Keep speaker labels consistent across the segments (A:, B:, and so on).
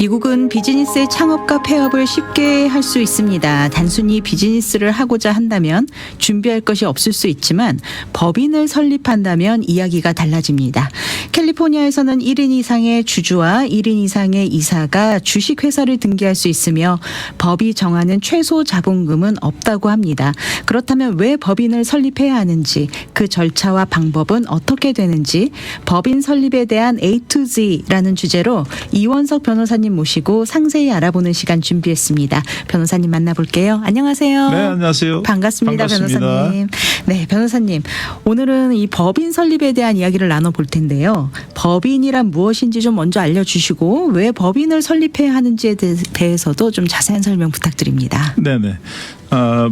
A: 미국은 비즈니스의 창업과 폐업을 쉽게 할 수 있습니다. 단순히 비즈니스를 하고자 한다면 준비할 것이 없을 수 있지만 법인을 설립한다면 이야기가 달라집니다. 캘리포니아에서는 1인 이상의 주주와 1인 이상의 이사가 주식회사를 등기할 수 있으며 법이 정하는 최소 자본금은 없다고 합니다. 그렇다면 왜 법인을 설립해야 하는지, 그 절차와 방법은 어떻게 되는지, 법인 설립에 대한 A to Z라는 주제로 이원석 변호사님 모시고 상세히 알아보는 시간 준비했습니다. 변호사님 만나볼게요. 안녕하세요.
B: 네, 안녕하세요.
A: 반갑습니다. 변호사님. 네, 변호사님. 오늘은 이 법인 설립에 대한 이야기를 나눠볼 텐데요. 법인이란 무엇인지 좀 먼저 알려주시고 왜 법인을 설립해야 하는지에 대해서도 좀 자세한 설명 부탁드립니다.
B: 네네.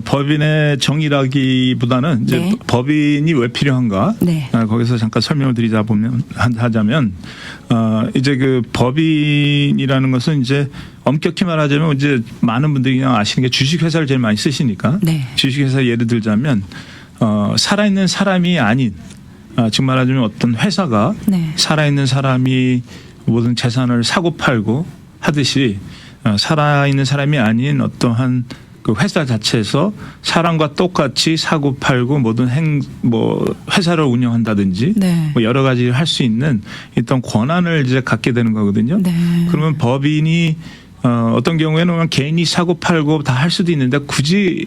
B: 법인의 정의라기보다는 이제
A: 네.
B: 법인이 왜 필요한가?
A: 네.
B: 거기서 잠깐 설명을 하자면 이제 그 법인이라는 것은 이제 엄격히 말하자면 이제 많은 분들이 그냥 아시는 게 주식회사를 제일 많이 쓰시니까
A: 네.
B: 주식회사 예를 들자면 살아있는 사람이 아닌 즉 말하자면 어떤 회사가
A: 네.
B: 살아있는 사람이 모든 재산을 사고 팔고 하듯이 살아있는 사람이 아닌 어떠한 그 회사 자체에서 사람과 똑같이 사고 팔고 모든 회사를 운영한다든지
A: 네.
B: 뭐 여러 가지 할 수 있는 어떤 권한을 이제 갖게 되는 거거든요.
A: 네.
B: 그러면 법인이 어떤 경우에는 개인이 사고 팔고 다 할 수도 있는데 굳이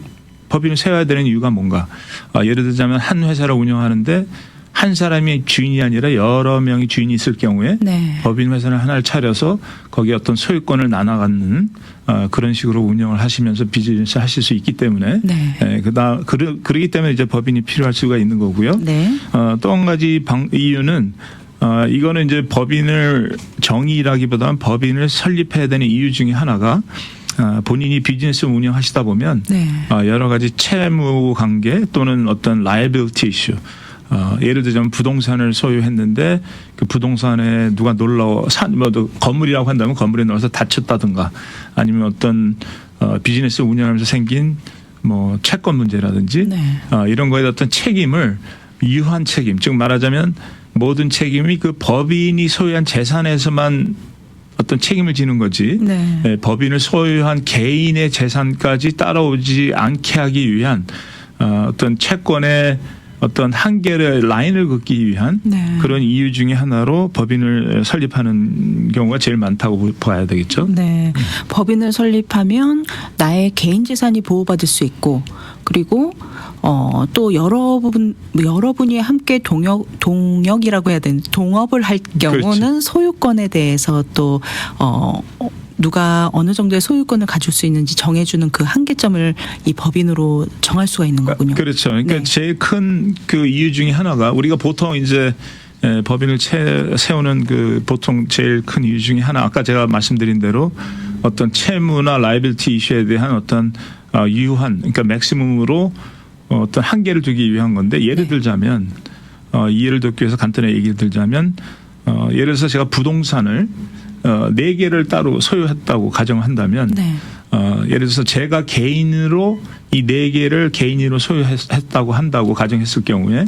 B: 법인을 세워야 되는 이유가 뭔가? 예를 들자면 한 회사를 운영하는데 한 사람이 주인이 아니라 여러 명이 주인이 있을 경우에
A: 네.
B: 법인 회사를 하나를 차려서 거기에 어떤 소유권을 나눠 갖는 그런 식으로 운영을 하시면서 비즈니스 하실 수 있기 때문에
A: 네.
B: 그러기 때문에 이제 법인이 필요할 수가 있는 거고요.
A: 네.
B: 또 한 가지 이유는 이거는 이제 법인을 정의라기보다는 법인을 설립해야 되는 이유 중에 하나가 본인이 비즈니스 운영하시다 보면
A: 네.
B: 여러 가지 채무 관계 또는 어떤 라이빌티 이슈 예를 들자면 부동산을 소유했는데 그 부동산에 누가 건물이라고 한다면 건물에 넣어서 다쳤다든가 아니면 어떤 비즈니스 운영하면서 생긴 뭐 채권 문제라든지
A: 네.
B: 이런 거에 어떤 책임을 유한 책임 즉 말하자면 모든 책임이 그 법인이 소유한 재산에서만 어떤 책임을 지는 거지
A: 네.
B: 법인을 소유한 개인의 재산까지 따라오지 않게 하기 위한 어떤 채권의 어떤 한계를 라인을 긋기 위한
A: 네.
B: 그런 이유 중에 하나로 법인을 설립하는 경우가 제일 많다고 봐야 되겠죠.
A: 네. 법인을 설립하면 나의 개인 재산이 보호받을 수 있고 그리고 또 여러분이 함께 동역이라고 해야 되는 동업을 할 경우는
B: 그렇지.
A: 소유권에 대해서 또 누가 어느 정도의 소유권을 가질 수 있는지 정해주는 그 한계점을 이 법인으로 정할 수가 있는 거군요.
B: 그렇죠. 그러니까
A: 네.
B: 제일 큰 그 이유 중에 하나가 우리가 보통 이제 법인을 세우는 그 보통 제일 큰 이유 중에 하나 아까 제가 말씀드린 대로 어떤 채무나 라이빌티 이슈에 대한 어떤 유한 그러니까 맥시멈으로 어떤 한계를 두기 위한 건데 예를
A: 네. 들자면
B: 이해를 돕기 위해서 간단히 얘기를 들자면 예를 들어서 제가 부동산을 4개를 따로 소유했다고 가정한다면
A: 네.
B: 예를 들어서 제가 개인으로 이 4개를 개인으로 소유했다고 한다고 가정했을 경우에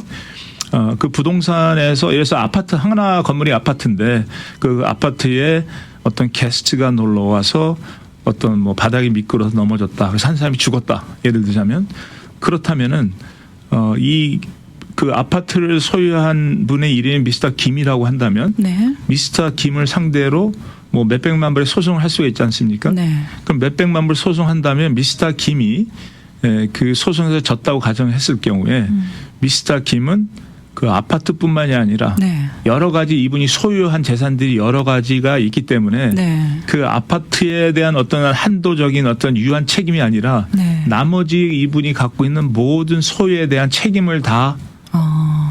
B: 그 부동산에서 예를 들어서 아파트 하나 건물이 아파트인데 그 아파트에 어떤 게스트가 놀러 와서 어떤 뭐 바닥이 미끄러서 넘어졌다. 그래서 한 사람이 죽었다. 예를 들자면 그렇다면은 그 아파트를 소유한 분의 이름이 미스터 김이라고 한다면
A: 네.
B: 미스터 김을 상대로 뭐 몇백만 불의 소송을 할 수가 있지 않습니까?
A: 네.
B: 그럼 몇백만 불 소송한다면 미스터 김이 그 소송에서 졌다고 가정했을 경우에 미스터 김은 그 아파트뿐만이 아니라
A: 네.
B: 여러 가지 이분이 소유한 재산들이 여러 가지가 있기 때문에
A: 네.
B: 그 아파트에 대한 어떤 한도적인 어떤 유한 책임이 아니라
A: 네. 나머지
B: 나머지 이분이 갖고 있는 모든 소유에 대한 책임을 다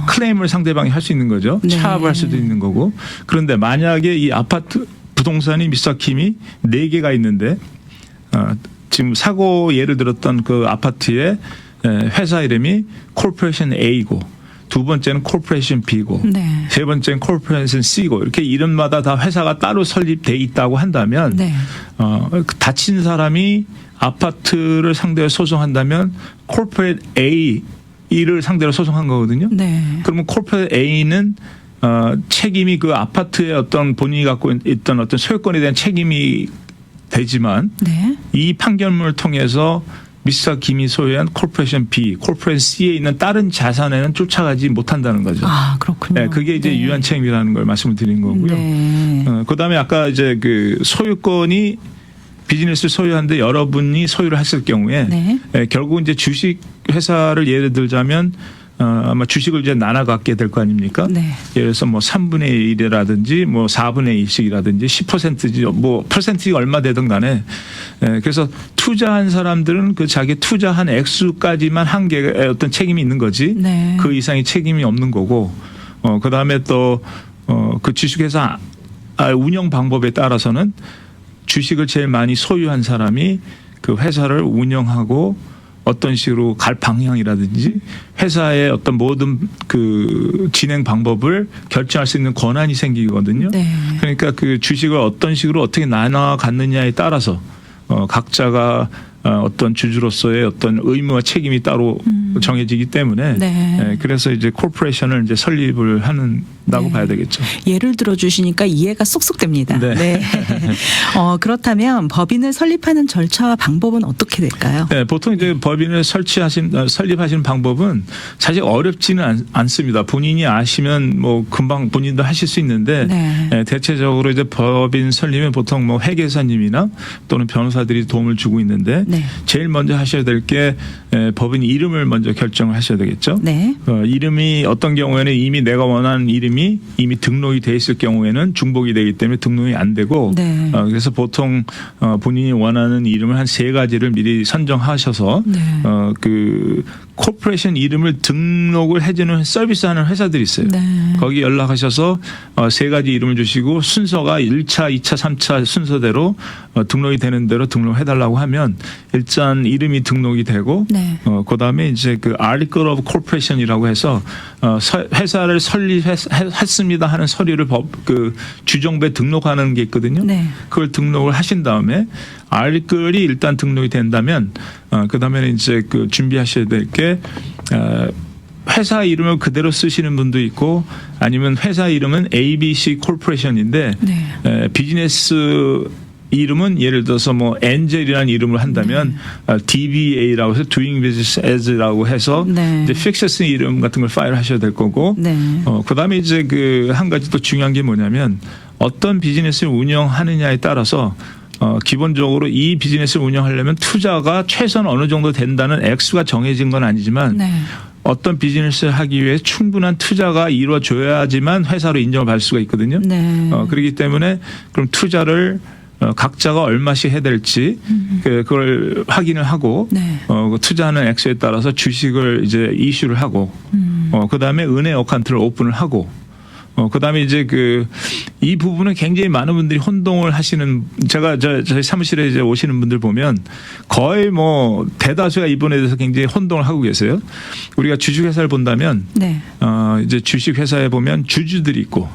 B: 클레임을 상대방이 할 수 있는 거죠.
A: 네.
B: 차압할 수도 있는 거고. 그런데 만약에 이 아파트 부동산이 미스터 김이 4개가 있는데 지금 사고 예를 들었던 그 아파트의 회사 이름이 코퍼레이션 A고 두 번째는 코퍼레이션 B고
A: 네.
B: 세 번째는 코퍼레이션 C고 이렇게 이름마다 다 회사가 따로 설립돼 있다고 한다면
A: 네.
B: 다친 사람이 아파트를 상대로 소송한다면 코퍼레이션 A를 상대로 소송한 거거든요.
A: 네.
B: 그러면 코퍼레이션 A는 책임이 그 아파트의 어떤 본인이 갖고 있던 어떤 소유권에 대한 책임이 되지만
A: 네.
B: 이 판결문을 통해서 미스터 김이 소유한 콜포레이션 B, 콜포레이션 C에 있는 다른 자산에는 쫓아가지 못한다는 거죠.
A: 아, 그렇군요.
B: 네, 그게 이제 유한 책임이라는 걸 말씀을 드린 거고요.
A: 네.
B: 그다음에 아까 이제 그 소유권이 비즈니스를 소유하는데 여러분이 소유를 했을 경우에
A: 네.
B: 결국 이제 주식 회사를 예를 들자면 아마 주식을 이제 나눠 갖게 될 거 아닙니까?
A: 네.
B: 예를 들어서 뭐 3분의 1이라든지 뭐 4분의 1씩이라든지 10%지 뭐 퍼센트가 얼마 되든 간에 그래서 투자한 사람들은 그 자기 투자한 액수까지만 한계의 어떤 책임이 있는 거지
A: 네.
B: 그 이상의 책임이 없는 거고 그다음에 또 그 주식회사 운영 방법에 따라서는 주식을 제일 많이 소유한 사람이 그 회사를 운영하고 어떤 식으로 갈 방향이라든지 회사의 어떤 모든 그 진행 방법을 결정할 수 있는 권한이 생기거든요.
A: 네.
B: 그러니까 그 주식을 어떤 식으로 어떻게 나눠 갖느냐에 따라서 각자가 어떤 주주로서의 어떤 의무와 책임이 따로 정해지기 때문에
A: 네.
B: 그래서 이제 콜포레이션을 이제 설립을 한다고
A: 네.
B: 봐야 되겠죠.
A: 예를 들어 주시니까 이해가 쏙쏙 됩니다.
B: 네.
A: 네. 그렇다면 법인을 설립하는 절차와 방법은 어떻게 될까요?
B: 네, 보통 이제 법인을 설립하시는 방법은 사실 어렵지는 않습니다. 본인이 아시면 뭐 금방 본인도 하실 수 있는데
A: 네.
B: 대체적으로 이제 법인 설립은 보통 뭐 회계사님이나 또는 변호사들이 도움을 주고 있는데
A: 네.
B: 제일 먼저 하셔야 될 게 법인 이름을 먼저 결정을 하셔야 되겠죠.
A: 네.
B: 이름이 어떤 경우에는 이미 내가 원하는 이름이 이미 등록이 돼 있을 경우에는 중복이 되기 때문에 등록이 안 되고
A: 네.
B: 그래서 보통 본인이 원하는 이름을 한 3가지를 미리 선정하셔서
A: 네.
B: 그 코퍼레이션 이름을 등록을 해주는 서비스하는 회사들이 있어요.
A: 네.
B: 거기 연락하셔서 3가지 이름을 주시고 순서가 1차, 2차, 3차 순서대로 등록이 되는 대로 등록해달라고 하면 일단 이름이 등록이 되고
A: 네.
B: 그다음에 이제 그 Article of Corporation이라고 해서 회사를 설립했습니다 하는 서류를 그 주정부에 등록하는 게 있거든요.
A: 네.
B: 그걸 등록을 하신 다음에 Article이 일단 등록이 된다면 그다음에 이제 그 준비하셔야 될 게 회사 이름을 그대로 쓰시는 분도 있고 아니면 회사 이름은 ABC 콜포레이션인데
A: 네.
B: 비즈니스 이름은 예를 들어서 뭐 엔젤이라는 이름을 한다면 DBA라고 해서 Doing Business As라고 해서
A: 네.
B: 이제 픽셔스 이름 같은 걸 파일 하셔야 될 거고
A: 네.
B: 그다음에 이제 그 한 가지 또 중요한 게 뭐냐면 어떤 비즈니스를 운영하느냐에 따라서 기본적으로 이 비즈니스를 운영하려면 투자가 최소한 어느 정도 된다는 액수가 정해진 건 아니지만
A: 네.
B: 어떤 비즈니스를 하기 위해 충분한 투자가 이루어져야지만 회사로 인정을 받을 수가 있거든요.
A: 네.
B: 그렇기 때문에 그럼 투자를 각자가 얼마씩 해야 될지 그걸 확인을 하고
A: 네.
B: 그 투자하는 액수에 따라서 주식을 이제 이슈를 하고 그다음에 은행 어카운트를 오픈을 하고 그다음에 이제 이 부분은 굉장히 많은 분들이 혼동을 하시는 제가 저희 사무실에 이제 오시는 분들 보면 거의 뭐 대다수가 이 부분에 대해서 굉장히 혼동을 하고 계세요. 우리가 주식회사를 본다면
A: 네.
B: 이제 주식회사에 보면 주주들이 있고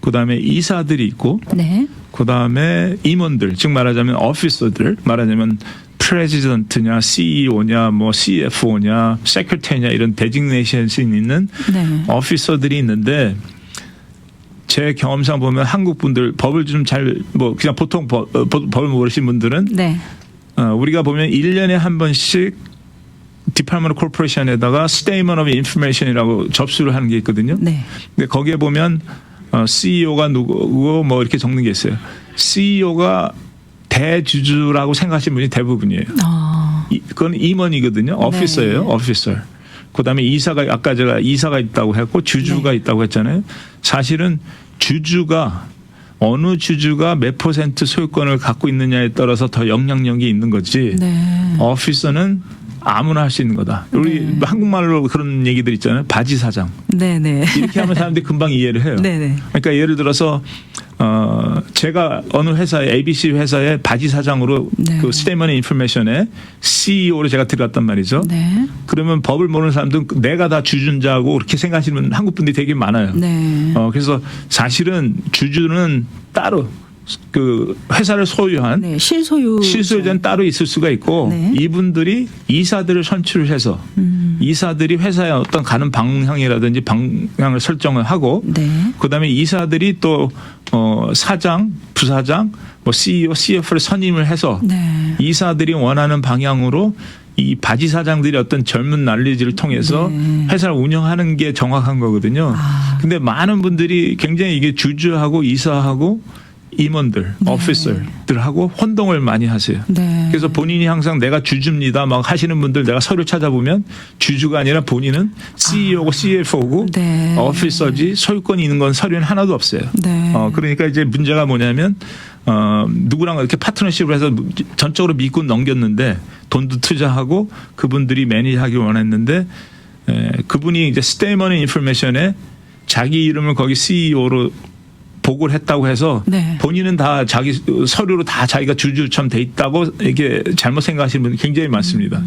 B: 그다음에 이사들이 있고
A: 네.
B: 그다음에 임원들 즉 말하자면 오피서들 말하자면 프레지던트냐 CEO냐 뭐 CFO냐 세크레터리냐 이런 데지그네이션이 있는
A: 네.
B: 오피서들이 있는데 제 경험상 보면 한국 분들 법을 좀 잘 뭐 그냥 보통 법을 모르시는 분들은
A: 네.
B: 우리가 보면 1년에 한 번씩 디파트먼트 코퍼레이션에다가 Statement of Information이라고 접수를 하는 게 있거든요.
A: 네.
B: 근데 거기에 보면 CEO가 누구고 뭐 이렇게 적는 게 있어요. CEO가 대주주라고 생각하시는 분이 대부분이에요. 그건 임원이거든요. 오피서예요. 오피서. 그다음에 이사가 아까 제가 이사가 있다고 했고 주주가
A: 네.
B: 있다고 했잖아요. 사실은 주주가 어느 주주가 몇 % 소유권을 갖고 있느냐에 따라서 더 영향력이 있는 거지.
A: 네.
B: 오피서는 아무나 할 수 있는 거다. 우리
A: 네.
B: 한국말로 그런 얘기들 있잖아요. 바지 사장.
A: 네네.
B: 이렇게 하면 사람들이 금방 이해를 해요.
A: 네네.
B: 그러니까 예를 들어서 제가 어느 회사에 ABC 회사의 바지 사장으로
A: 네.
B: 그 스테이먼트 인포메이션에 CEO로 제가 들어갔단 말이죠.
A: 네.
B: 그러면 법을 모르는 사람들은 내가 다 주주자고 그렇게 생각하시는 한국 분들이 되게 많아요.
A: 네.
B: 그래서 사실은 주주는 따로 그 회사를 소유한
A: 네, 실소유자는
B: 따로 있을 수가 있고
A: 네.
B: 이분들이 이사들을 선출을 해서 이사들이 회사의 어떤 가는 방향이라든지 방향을 설정을 하고
A: 네.
B: 그다음에 이사들이 또 사장, 부사장, 뭐 CEO, CF를 선임을 해서
A: 네.
B: 이사들이 원하는 방향으로 이 바지 사장들이 어떤 젊은 난리지를 통해서
A: 네.
B: 회사를 운영하는 게 정확한 거거든요. 근데 많은 분들이 굉장히 이게 주주하고 이사하고 임원들,
A: 네.
B: 오피서들하고 혼동을 많이 하세요.
A: 네.
B: 그래서 본인이 항상 내가 주주입니다 막 하시는 분들 내가 서류 찾아보면 주주가 아니라 본인은 CEO고 CFO고
A: 네.
B: 오피서지 소유권이 있는 건 서류는 하나도 없어요.
A: 네.
B: 그러니까 이제 문제가 뭐냐면 누구랑 이렇게 파트너십을 해서 전적으로 믿고 넘겼는데 돈도 투자하고 그분들이 매니지하기 원했는데 그분이 이제 스테이먼 인포메이션에 자기 이름을 거기 CEO로 보고를 했다고 해서
A: 네.
B: 본인은 다 자기 서류로 다 자기가 주주처럼 돼 있다고 이게 잘못 생각하시는 분이 굉장히 많습니다.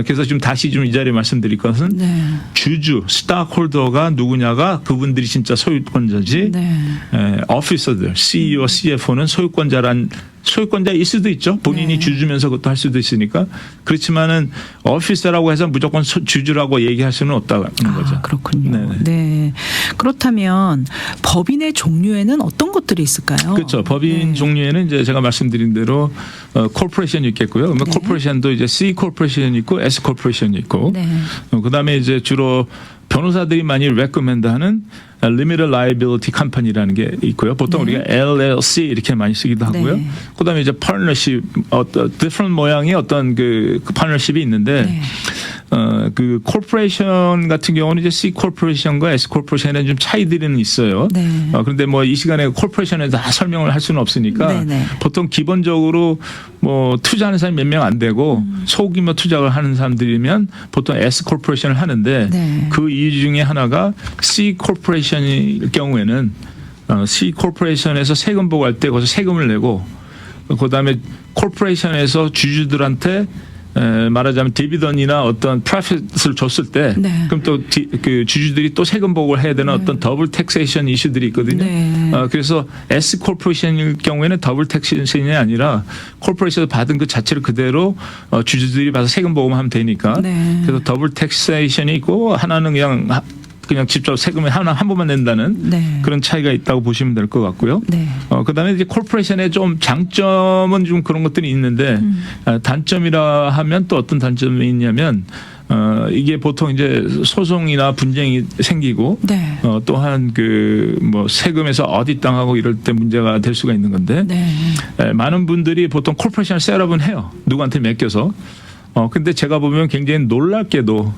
B: 그래서 지금 다시 좀 이 자리에 말씀드릴 것은
A: 네.
B: 주주, 스탁홀더가 누구냐가 그분들이 진짜 소유권자지
A: 네.
B: 오피서들, CEO, CFO는 소유권자일 수도 있죠. 본인이
A: 네.
B: 주주면서 그것도 할 수도 있으니까. 그렇지만은 오피서라고 해서 무조건 주주라고 얘기할 수는 없다는 거죠.
A: 그렇군요.
B: 네네.
A: 네. 그렇다면 법인의 종류에는 어떤 것들이 있을까요?
B: 그렇죠. 법인
A: 네.
B: 종류에는 이제 제가 말씀드린 대로 코퍼레이션이 있겠고요. 그러면
A: 네.
B: 코퍼레이션도 이제 C 코퍼레이션이 있고 S 코퍼레이션이 있고
A: 네.
B: 그다음에 이제 주로 변호사들이 많이 recommend하는 limited liability company라는 게 있고요. 보통
A: 네.
B: 우리가 LLC 이렇게 많이 쓰기도 하고요.
A: 네.
B: 그다음에 이제 partnership 어떤 different 모양의 어떤 그 partnership이 있는데
A: 네.
B: 그 코퍼레이션 같은 경우는 이제 C 코퍼레이션과 S 코퍼레이션에 좀 차이들은 있어요.
A: 네.
B: 그런데 뭐 이 시간에 코퍼레이션에 다 설명을 할 수는 없으니까
A: 네, 네.
B: 보통 기본적으로 뭐 투자하는 사람이 몇 명 안 되고 소규모 투자를 하는 사람들이면 보통 S 코퍼레이션을 하는데
A: 네.
B: 그 이유 중에 하나가 C 코퍼레이션일 경우에는 C 코퍼레이션에서 세금 보고할 때 거기서 세금을 내고 그다음에 코퍼레이션에서 주주들한테 말하자면 디비던이나 어떤 프로핏을 줬을 때
A: 네.
B: 그럼 또 그 주주들이 또 세금 보고를 해야 되는 어떤 더블 텍세이션 이슈들이 있거든요.
A: 네.
B: 그래서 S 코퍼레이션일 경우에는 더블 텍세이션이 아니라 코퍼레이션에서 받은 그 자체를 그대로 주주들이 받아서 세금 보고만 하면 되니까
A: 네.
B: 그래서 더블 텍세이션이 있고 하나는 그냥 직접 세금을 한 번만 낸다는
A: 네.
B: 그런 차이가 있다고 보시면 될 것 같고요.
A: 네.
B: 그다음에 이제 코퍼레이션의 좀 장점은 좀 그런 것들이 있는데 단점이라 하면 또 어떤 단점이 있냐면 이게 보통 이제 소송이나 분쟁이 생기고
A: 네.
B: 또한 그 뭐 세금에서 어디 당하고 이럴 때 문제가 될 수가 있는 건데
A: 네.
B: 많은 분들이 보통 코퍼레이션 셋업은 해요. 누구한테 맡겨서. 근데 제가 보면 굉장히 놀랍게도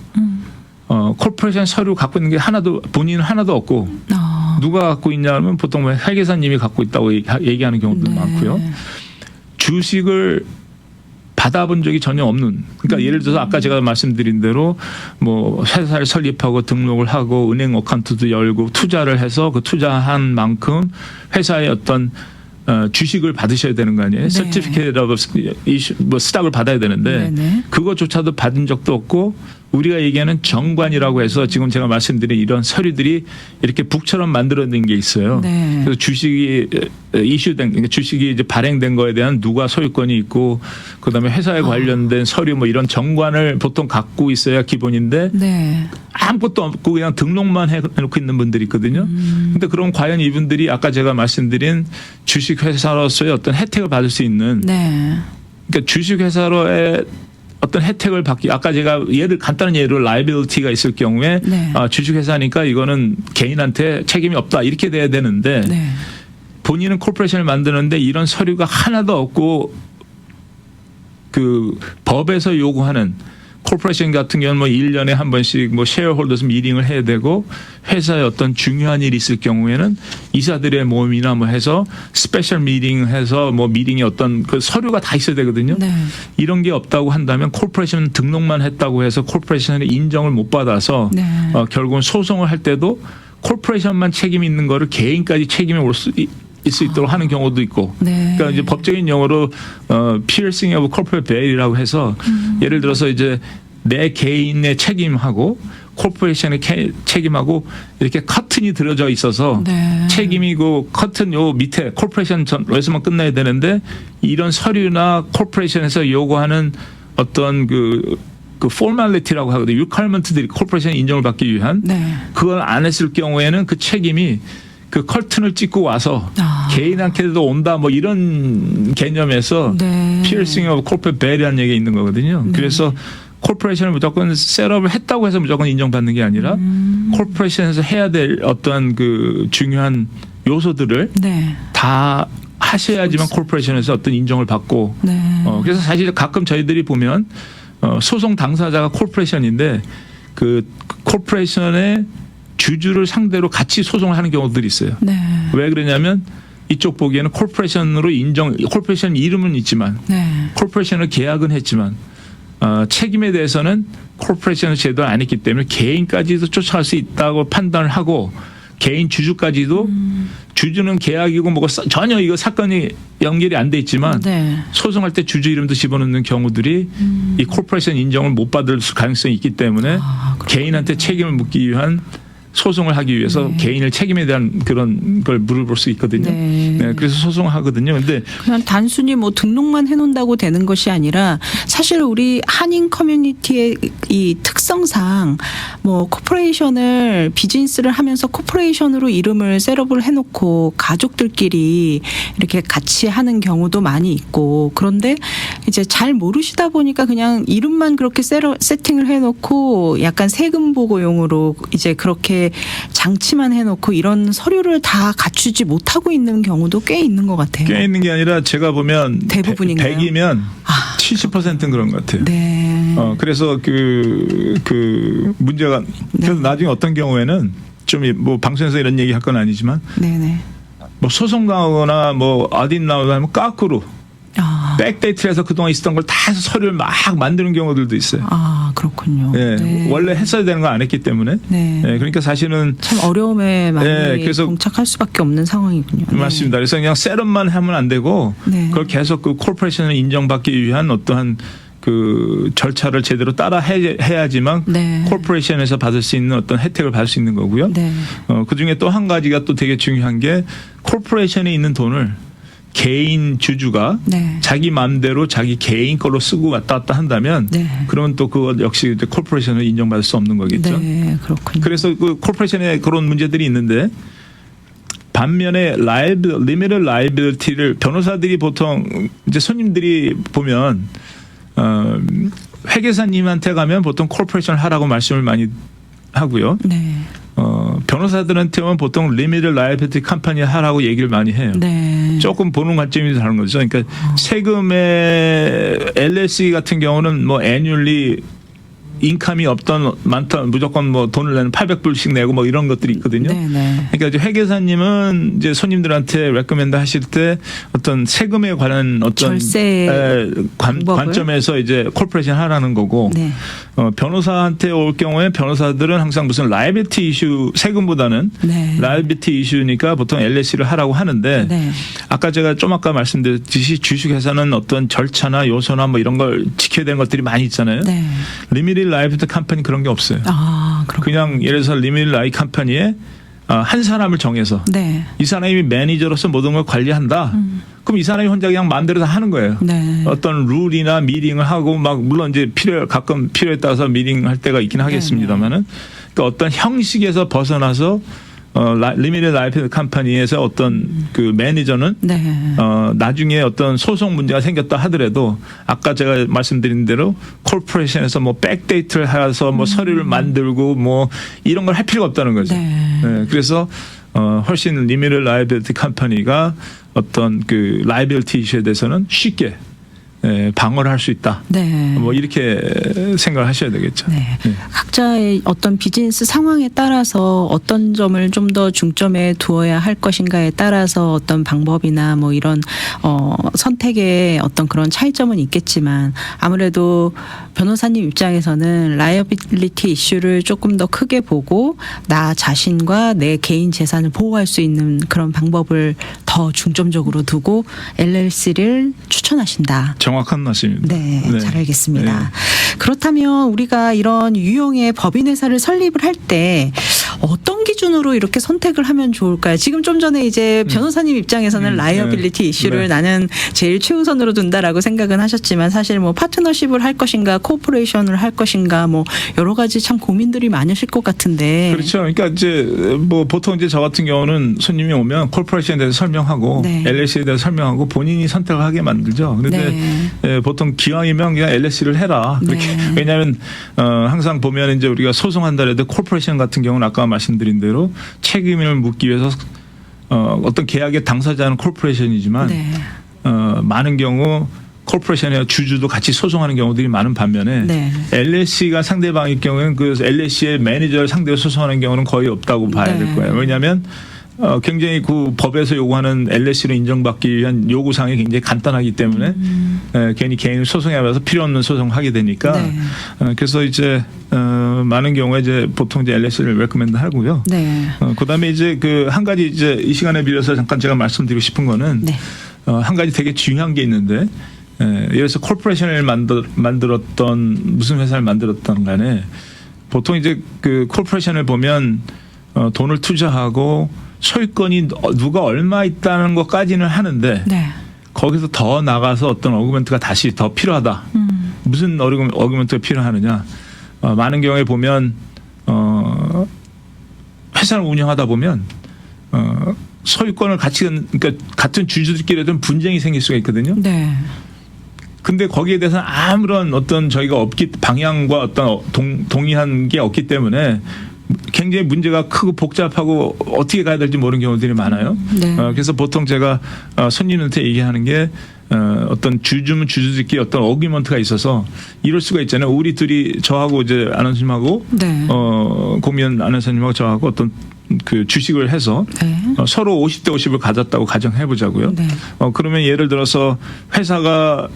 B: 코퍼레이션 서류 갖고 있는 게 본인은 하나도 없고 누가 갖고 있냐면 보통 회계사님이 갖고 있다고 얘기하는 경우도
A: 네.
B: 많고요. 주식을 받아본 적이 전혀 없는. 그러니까 예를 들어서 아까 제가 말씀드린 대로 뭐 회사를 설립하고 등록을 하고 은행 어카운트도 열고 투자를 해서 그 투자한 만큼 회사의 어떤 주식을 받으셔야 되는 거 아니에요?
A: 네.
B: Certificate of 뭐 스탁을 받아야 되는데
A: 네네.
B: 그것조차도 받은 적도 없고 우리가 얘기하는 정관이라고 해서 지금 제가 말씀드린 이런 서류들이 이렇게 북처럼 만들어낸 게 있어요.
A: 네.
B: 그래서 주식이 이슈된 그러니까 주식이 이제 발행된 거에 대한 누가 소유권이 있고 그다음에 회사에 관련된 서류 뭐 이런 정관을 보통 갖고 있어야 기본인데
A: 네.
B: 아무것도 없고 그냥 등록만 해놓고 있는 분들이 있거든요. 근데 그럼 과연 이분들이 아까 제가 말씀드린 주식회사로서의 어떤 혜택을 받을 수 있는
A: 네.
B: 그러니까 주식회사로의 어떤 혜택을 받기 아까 제가 간단한 예로 라이빌리티가 있을 경우에
A: 네.
B: 주식회사니까 이거는 개인한테 책임이 없다 이렇게 돼야 되는데
A: 네.
B: 본인은 코퍼레이션을 만드는데 이런 서류가 하나도 없고 그 법에서 요구하는 코퍼레이션 같은 경우는 뭐 1년에 한 번씩 뭐 셰어홀더스 미팅을 해야 되고 회사에 어떤 중요한 일이 있을 경우에는 이사들의 모임이나 뭐 해서 스페셜 미팅 해서 뭐 미팅이 어떤 그 서류가 다 있어야 되거든요.
A: 네.
B: 이런 게 없다고 한다면 코퍼레이션 등록만 했다고 해서 코퍼레이션의 인정을 못 받아서
A: 네.
B: 결국은 소송을 할 때도 코퍼레이션만 책임이 있는 거를 개인까지 책임이 올 수 있도록 하는 경우도 있고.
A: 네.
B: 그러니까 이제 법적인 용어로 piercing of corporate veil이라고 해서 예를 들어서 이제 내 개인의 책임하고 코퍼레이션의 책임하고 이렇게 커튼이 들어져 있어서
A: 네.
B: 책임이 그 커튼 요 밑에 코퍼레이션에서만 끝나야 되는데 이런 서류나 코퍼레이션에서 요구하는 어떤 그 포멀리티라고 하거든요. 리퀘어먼트들이 코퍼레이션 인정을 받기 위한
A: 네.
B: 그걸 안 했을 경우에는 그 책임이 그 커튼을 찍고 와서 개인한테도 온다 뭐 이런 개념에서
A: 네.
B: piercing of corporate veil이라는 얘기가 있는 거거든요. 그래서 코퍼레이션을 무조건 셋업을 했다고 해서 무조건 인정받는 게 아니라 코퍼레이션에서 해야 될 어떤 그 중요한 요소들을
A: 네.
B: 다 하셔야지만 코퍼레이션에서 어떤 인정을 받고
A: 네.
B: 그래서 사실 가끔 저희들이 보면 소송 당사자가 코퍼레이션인데 그 코퍼레이션의 주주를 상대로 같이 소송을 하는 경우들이 있어요.
A: 네.
B: 왜 그러냐면 이쪽 보기에는 코퍼레이션으로 코퍼레이션 이름은 있지만
A: 네.
B: 코퍼레이션을 계약은 했지만 책임에 대해서는 코퍼레이션을 제대로 안 했기 때문에 개인까지도 쫓아갈 수 있다고 판단을 하고 개인 주주까지도 주주는 계약이고 뭐고 전혀 이거 사건이 연결이 안 돼 있지만
A: 네.
B: 소송할 때 주주 이름도 집어넣는 경우들이 이 코퍼레이션 인정을 못 받을 가능성이 있기 때문에 개인한테 책임을 묻기 위한 소송을 하기 위해서
A: 네.
B: 개인의 책임에 대한 그런 걸 물어볼 수 있거든요.
A: 네.
B: 네, 그래서 소송하거든요. 근데
A: 그냥 단순히 뭐 등록만 해놓는다고 되는 것이 아니라 사실 우리 한인 커뮤니티의 이 특성상 뭐 코퍼레이션을 비즈니스를 하면서 코퍼레이션으로 이름을 셋업을 해놓고 가족들끼리 이렇게 같이 하는 경우도 많이 있고 그런데 이제 잘 모르시다 보니까 그냥 이름만 그렇게 세팅을 해놓고 약간 세금 보고용으로 이제 그렇게 장치만 해놓고 이런 서류를 다 갖추지 못하고 있는 경우도 꽤 있는 것 같아요.
B: 꽤 있는 게 아니라 제가 보면
A: 대부분인가요?
B: 100이면 70%는 그런 것 같아요.
A: 네.
B: 그래서 그 문제가 그래서 나중에 어떤 경우에는 좀 뭐 방송에서 이런 얘기 할 건 아니지만
A: 네네.
B: 뭐 소송 나오거나 뭐 어디 나오거나 하면 거꾸로 백데이트를 해서 그동안 있었던 걸 다 해서 서류를 막 만드는 경우들도 있어요.
A: 그렇군요.
B: 예,
A: 네.
B: 원래 했어야 되는 거 안 했기 때문에.
A: 네.
B: 예, 그러니까 사실은
A: 참 어려움에 많이
B: 그래서
A: 봉착할 수밖에 없는 상황이군요. 네.
B: 맞습니다. 그래서 그냥 셋업만 하면 안 되고
A: 네.
B: 그걸 계속 그 코퍼레이션을 인정받기 위한 어떠한 그 절차를 제대로 따라 해야지만
A: 네.
B: 코퍼레이션에서 받을 수 있는 어떤 혜택을 받을 수 있는 거고요.
A: 네.
B: 그 중에 또 한 가지가 또 되게 중요한 게 코퍼레이션에 있는 돈을 개인 주주가
A: 네.
B: 자기 마음대로 자기 개인 걸로 쓰고 왔다 갔다 한다면
A: 네.
B: 그러면 또 그것 역시 이제 코퍼레이션을 인정받을 수 없는 거겠죠.
A: 네, 그렇군요.
B: 그래서 그 코퍼레이션에 그런 문제들이 있는데 반면에 리미티드 라이빌리티를 변호사들이 보통 이제 손님들이 보면 회계사님한테 가면 보통 코퍼레이션 하라고 말씀을 많이 하고요.
A: 네.
B: 변호사들한테는 보통 리미티드 라이빌리티 컴퍼니 하라고 얘기를 많이 해요.
A: 네.
B: 조금 보는 관점이 다른 거죠. 그러니까 세금의 LLC 같은 경우는 뭐 애뉴얼리 인컴이 없던 많던 무조건 뭐 돈을 내는 800불씩 내고 뭐 이런 것들이 있거든요.
A: 네.
B: 그러니까 이제 회계사님은 이제 손님들한테 레코멘드 하실 때 어떤 세금에 관한 어떤
A: 절세
B: 관점에서 이제 코퍼레이션 하라는 거고
A: 네.
B: 변호사한테 올 경우에 변호사들은 항상 무슨 라이빌티 이슈 세금보다는
A: 네.
B: 라이빌티 이슈니까 보통 LLC를 하라고 하는데
A: 네.
B: 아까 제가 좀 아까 말씀드렸듯이 주식회사는 어떤 절차나 요소나 뭐 이런 걸 지켜야 되는 것들이 많이 있잖아요.
A: 네.
B: 리미티드 라이빌리티 컴퍼니 그런 게 없어요.
A: 그렇군요.
B: 그냥 예를 들어서 리미티드 라이 컴퍼니에 한 사람을 정해서
A: 네.
B: 이 사람이 매니저로서 모든 걸 관리한다. 그럼 이 사람이 혼자 그냥 마음대로 다 하는 거예요.
A: 네.
B: 어떤 룰이나 미팅을 하고 막 물론 이제 가끔 필요에 따라서 미팅할 때가 있긴 하겠습니다만은 그러니까 어떤 형식에서 벗어나서 리미티드 라이프 컴퍼니에서 어떤 그 매니저는
A: 네.
B: 나중에 어떤 소송 문제가 생겼다 하더라도 아까 제가 말씀드린 대로 코퍼레이션에서 뭐 백데이트를 해서 뭐 서류를 만들고 뭐 이런 걸 할 필요가 없다는 거죠.
A: 네.
B: 그래서 훨씬 리미티드 라이빌리티 컴퍼니가 어떤 그 라이빌리티 이슈에 대해서는 쉽게 방어를 할 수 있다.
A: 네.
B: 뭐 이렇게 생각을 하셔야 되겠죠.
A: 네. 각자의 어떤 비즈니스 상황에 따라서 어떤 점을 좀 더 중점에 두어야 할 것인가에 따라서 어떤 방법이나 뭐 이런 선택의 어떤 그런 차이점은 있겠지만 아무래도 변호사님 입장에서는 라이어빌리티 이슈를 조금 더 크게 보고 나 자신과 내 개인 재산을 보호할 수 있는 그런 방법을 더 더 중점적으로 두고 LLC를 추천하신다.
B: 정확한 말씀입니다.
A: 네, 잘 알겠습니다.
B: 네.
A: 그렇다면 우리가 이런 유형의 법인회사를 설립을 할 때 어떤 기준으로 이렇게 선택을 하면 좋을까요? 지금 좀 전에 이제 변호사님 입장에서는 라이어빌리티 이슈를
B: 네.
A: 나는 제일 최우선으로 둔다라고 생각은 하셨지만 사실 뭐 파트너십을 할 것인가 코퍼레이션을 할 것인가 뭐 여러 가지 참 고민들이 많으실 것 같은데.
B: 그렇죠. 그러니까 이제 뭐 보통 이제 저 같은 경우는 손님이 오면 콜포레이션에 대해서 설명하고
A: 네.
B: LLC에 대해서 설명하고 본인이 선택을 하게 만들죠. 그런데
A: 네.
B: 보통 기왕이면 그냥 LLC를 해라. 그렇게.
A: 네.
B: 왜냐하면 항상 보면 이제 우리가 소송한다라도 콜포레이션 같은 경우는 아까 말씀드린 대로 책임을 묻기 위해서 어떤 계약의 당사자는 콜포레이션이지만
A: 네.
B: 많은 경우 콜포레이션의 주주도 같이 소송하는 경우들이 많은 반면에
A: 네.
B: LLC가 상대방일 경우에는 그 LLC의 매니저를 상대로 소송하는 경우는 거의 없다고 봐야
A: 네.
B: 될 거예요. 왜냐하면 굉장히 그 법에서 요구하는 LLC로 인정받기 위한 요구사항이 굉장히 간단하기 때문에 괜히 개인을 소송해서 필요 없는 소송하게 되니까
A: 네.
B: 그래서 이제 많은 경우에 이제 보통 이제 LLC를 레코멘드 하고요.
A: 네.
B: 그다음에 이제 그 한 가지 이제 이 시간에 빌려서 잠깐 제가 말씀드리고 싶은 거는
A: 네.
B: 한 가지 되게 중요한 게 있는데 예를 들어서 콜포레이션을 만들었던 무슨 회사를 만들었던 간에 보통 이제 그 콜포레이션을 보면 돈을 투자하고 소유권이 누가 얼마 있다는 것까지는 하는데
A: 네.
B: 거기서 더 나가서 어떤 어그먼트가 다시 더 필요하다. 무슨 어그먼트가 필요하느냐. 많은 경우에 보면 회사를 운영하다 보면 소유권을 그러니까 같은 주주들끼리도 분쟁이 생길 수가 있거든요.
A: 네.
B: 근데 거기에 대해서는 아무런 어떤 저희가 방향과 어떤 동의한 게 없기 때문에 굉장히 문제가 크고 복잡하고 어떻게 가야 될지 모르는 경우들이 많아요.
A: 네.
B: 그래서 보통 제가 손님한테 얘기하는 게 어떤 주주들끼리 어떤 어기먼트가 있어서 이럴 수가 있잖아요. 우리 둘이 저하고 이제 아나운서님하고
A: 네.
B: 고미연 아나운서님하고 저하고 어떤 그 주식을 해서
A: 네.
B: 서로 50대 50을 가졌다고 가정해 보자고요.
A: 네.
B: 그러면 예를 들어서 회사가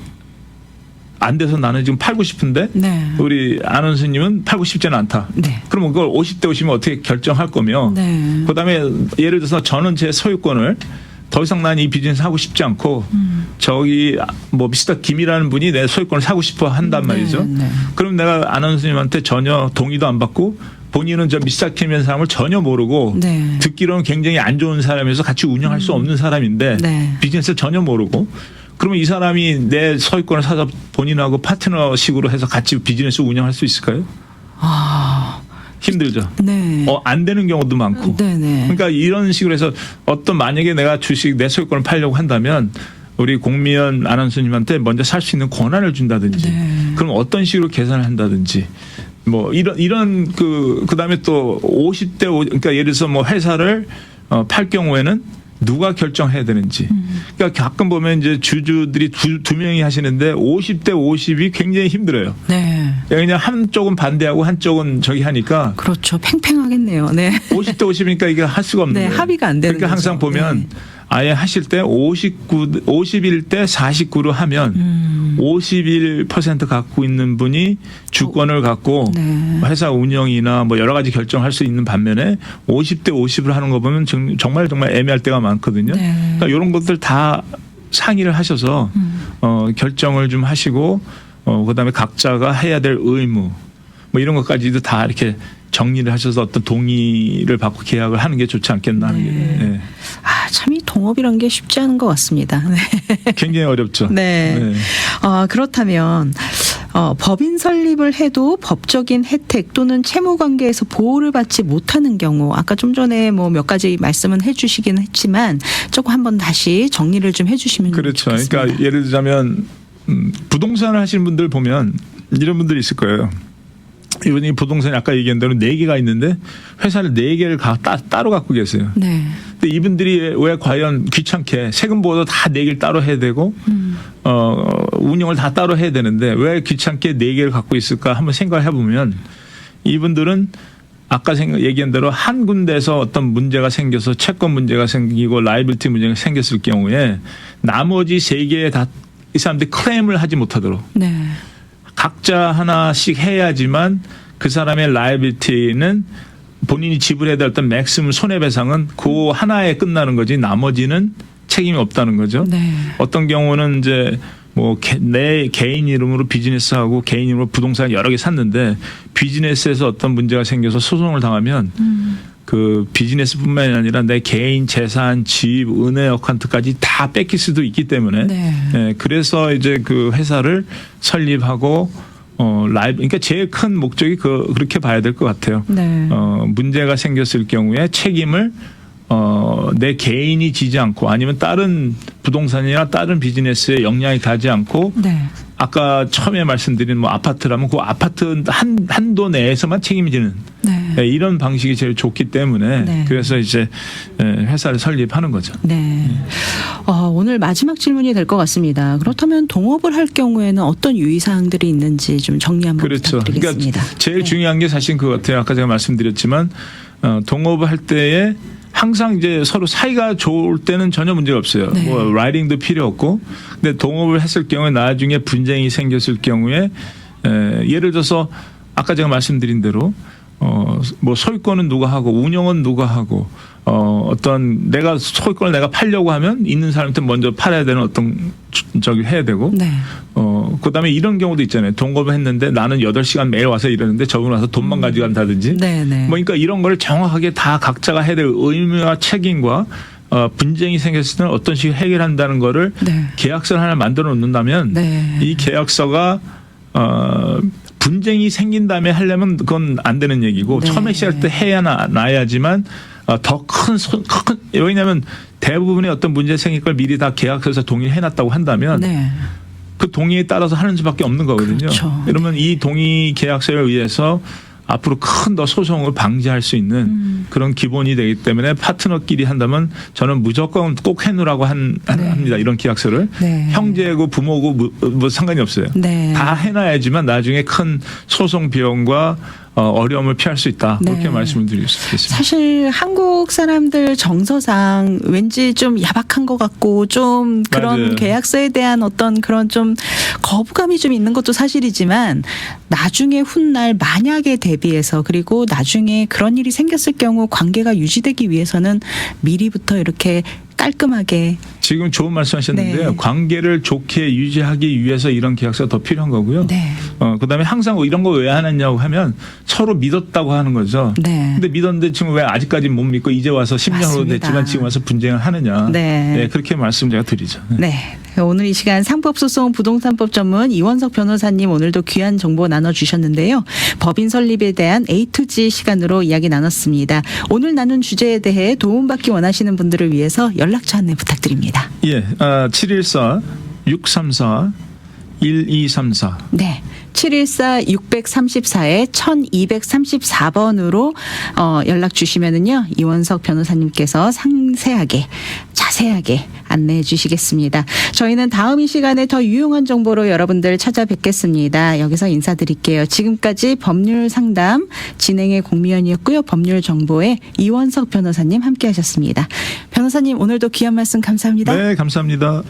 B: 안 돼서 나는 지금 팔고 싶은데
A: 네.
B: 우리 아나운서님은 팔고 싶지는 않다.
A: 네.
B: 그러면 그걸 50대 50이면 어떻게 결정할 거며
A: 네.
B: 그다음에 예를 들어서 저는 제 소유권을 더 이상 난 이 비즈니스 하고 싶지 않고 저기 뭐 미스터 김이라는 분이 내 소유권을 사고 싶어 한단 말이죠.
A: 네. 네.
B: 그럼 내가 아나운서님한테 전혀 동의도 안 받고 본인은 저 미스터 김이라는 사람을 전혀 모르고
A: 네.
B: 듣기로는 굉장히 안 좋은 사람이어서 같이 운영할 수 없는 사람인데
A: 네.
B: 비즈니스를 전혀 모르고 그러면 이 사람이 내 소유권을 사서 본인하고 파트너식으로 해서 같이 비즈니스 운영할 수 있을까요? 힘들죠.
A: 네.
B: 안 되는 경우도 많고.
A: 네네.
B: 그러니까 이런 식으로 해서 만약에 내가 주식 내 소유권을 팔려고 한다면 우리 공미연 아나운서님한테 먼저 살 수 있는 권한을 준다든지
A: 네.
B: 그럼 어떤 식으로 계산을 한다든지 뭐 이런 그다음에 또 50대 그러니까 예를 들어서 뭐 회사를 팔 경우에는 누가 결정해야 되는지. 그러니까 가끔 보면 이제 주주들이 두 명이 하시는데 50대 50이 굉장히 힘들어요.
A: 네.
B: 그냥 한쪽은 반대하고 한쪽은 저기 하니까
A: 그렇죠. 팽팽하겠네요. 네.
B: 50대 50이니까 이게 할 수가 없는
A: 네,
B: 거예요.
A: 합의가 안 되는
B: 그러니까 항상
A: 거죠.
B: 보면
A: 네.
B: 아예 하실 때 51대 49로 하면 51% 갖고 있는 분이 주권을 갖고
A: 네.
B: 회사 운영이나 뭐 여러 가지 결정할 수 있는 반면에 50대 50을 하는 거 보면 정말 애매할 때가 많거든요.
A: 네.
B: 그러니까 이런 것들 다 상의를 하셔서 결정을 좀 하시고 그다음에 각자가 해야 될 의무 뭐 이런 것까지도 다 이렇게 정리를 하셔서 어떤 동의를 받고 계약을 하는 게 좋지 않겠나 하는 게. 네.
A: 참 이 동업이란 게 쉽지 않은 것 같습니다. 네.
B: 굉장히 어렵죠.
A: 네.
B: 네.
A: 그렇다면 법인 설립을 해도 법적인 혜택 또는 채무 관계에서 보호를 받지 못하는 경우 아까 좀 전에 뭐 몇 가지 말씀은 해주시긴 했지만 조금 한번 다시 정리를 좀 해주시면
B: 그렇죠.
A: 좋겠습니다.
B: 그러니까 예를 들자면 부동산을 하시는 분들 보면 이런 분들이 있을 거예요. 이분이 부동산이 아까 얘기한 대로 4개가 있는데 회사를 4개를 따로 갖고 계세요.
A: 네.
B: 근데 이분들이 왜 과연 귀찮게 세금 보호도 다 4개를 따로 해야 되고 운영을 다 따로 해야 되는데 왜 귀찮게 4개를 갖고 있을까 한번 생각을 해보면 이분들은 아까 얘기한 대로 한 군데에서 어떤 문제가 생겨서 채권 문제가 생기고 라이빌티 문제가 생겼을 경우에 나머지 3개에 다 이 사람들이 클레임을 하지 못하도록
A: 네.
B: 각자 하나씩 해야지만 그 사람의 라이빌티는 본인이 지불해야 될 어떤 맥시멈 손해배상은 그 하나에 끝나는 거지 나머지는 책임이 없다는 거죠.
A: 네.
B: 어떤 경우는 이제 뭐 내 개인 이름으로 비즈니스하고 개인 이름으로 부동산 여러 개 샀는데 비즈니스에서 어떤 문제가 생겨서 소송을 당하면 그 비즈니스뿐만이 아니라 내 개인 재산, 집, 은행 어카운트까지 다 뺏길 수도 있기 때문에
A: 네.
B: 예, 그래서 이제 그 회사를 설립하고 그러니까 제일 큰 목적이 그렇게 봐야 될 것 같아요.
A: 네.
B: 문제가 생겼을 경우에 책임을 내 개인이 지지 않고 아니면 다른 부동산이나 다른 비즈니스에 영향이 가지 않고
A: 네.
B: 아까 처음에 말씀드린 뭐 아파트라면 그 아파트 한도 내에서만 책임이 지는
A: 네.
B: 이런 방식이 제일 좋기 때문에
A: 네.
B: 그래서 이제 회사를 설립하는 거죠.
A: 네. 오늘 마지막 질문이 될 것 같습니다. 그렇다면 동업을 할 경우에는 어떤 유의사항들이 있는지 좀 정리 한번
B: 그렇죠.
A: 부탁드리겠습니다.
B: 그러니까 제일
A: 네.
B: 중요한 게 사실 그것 같아요. 아까 제가 말씀드렸지만 동업을 할 때에 항상 이제 서로 사이가 좋을 때는 전혀 문제가 없어요.
A: 네.
B: 뭐 라이딩도 필요 없고, 근데 동업을 했을 경우에 나중에 분쟁이 생겼을 경우에 예를 들어서 아까 제가 말씀드린 대로 뭐 소유권은 누가 하고 운영은 누가 하고 어떤 내가 소유권을 내가 팔려고 하면 있는 사람한테 먼저 팔아야 되는 어떤 저기 해야 되고
A: 네.
B: 그다음에 이런 경우도 있잖아요. 동업을 했는데 나는 8시간 매일 와서 일하는데 저분 와서 돈만 가져간다든지
A: 네, 네.
B: 뭐 그러니까 이런 걸 정확하게 다 각자가 해야 될 의무와 책임과 분쟁이 생겼을 때는 어떤 식으로 해결한다는 거를
A: 네.
B: 계약서를 하나 만들어 놓는다면
A: 네.
B: 이 계약서가 분쟁이 생긴 다음에 하려면 그건 안 되는 얘기고
A: 네.
B: 처음에 시작할 때 해야 놔야지만 더 큰 왜냐하면 대부분의 어떤 문제 생길 걸 미리 다 계약서에서 동의를 해놨다고 한다면
A: 네.
B: 그 동의에 따라서 하는 수밖에 없는 거거든요.
A: 그렇죠.
B: 그러면 이 동의 계약서에 의해서 앞으로 큰 더 소송을 방지할 수 있는 그런 기본이 되기 때문에 파트너끼리 한다면 저는 무조건 꼭 해놓으라고 합니다. 이런 계약서를.
A: 네.
B: 형제고 부모고 뭐 상관이 없어요.
A: 네.
B: 다 해놔야지만 나중에 큰 소송 비용과 어려움을 피할 수 있다.
A: 네.
B: 그렇게 말씀을 드리겠습니다.
A: 사실 한국 사람들 정서상 왠지 좀 야박한 것 같고 좀 그런
B: 맞아요.
A: 계약서에 대한 어떤 그런 좀 거부감이 좀 있는 것도 사실이지만 나중에 훗날 만약에 대비해서 그리고 나중에 그런 일이 생겼을 경우 관계가 유지되기 위해서는 미리부터 이렇게 깔끔하게
B: 지금 좋은 말씀하셨는데요.
A: 네.
B: 관계를 좋게 유지하기 위해서 이런 계약서가 더 필요한 거고요.
A: 네.
B: 그다음에 항상 이런 거 왜 안 했냐고 하면 서로 믿었다고 하는 거죠.
A: 네.
B: 근데 믿었는데 지금 왜 아직까지 못 믿고 이제 와서 10년 후
A: 맞습니다.
B: 됐지만 지금 와서 분쟁을 하느냐.
A: 네.
B: 그렇게 말씀 제가 드리죠.
A: 네. 오늘 이 시간 상법소송 부동산법 전문 이원석 변호사님 오늘도 귀한 정보 나눠주셨는데요. 법인 설립에 대한 A to G 시간으로 이야기 나눴습니다. 오늘 나눈 주제에 대해 도움받기 원하시는 분들을 위해서 연락처 안내 부탁드립니다.
B: 예, 714-634-1234.
A: 네. 714-634-1234번으로 연락 주시면은요. 이원석 변호사님께서 상세하게 자세하게 안내해 주시겠습니다. 저희는 다음 이 시간에 더 유용한 정보로 여러분들 찾아뵙겠습니다. 여기서 인사드릴게요. 지금까지 법률 상담 진행의 공미연이었고요. 법률 정보의 이원석 변호사님 함께 하셨습니다. 변호사님 오늘도 귀한 말씀 감사합니다.
B: 네, 감사합니다.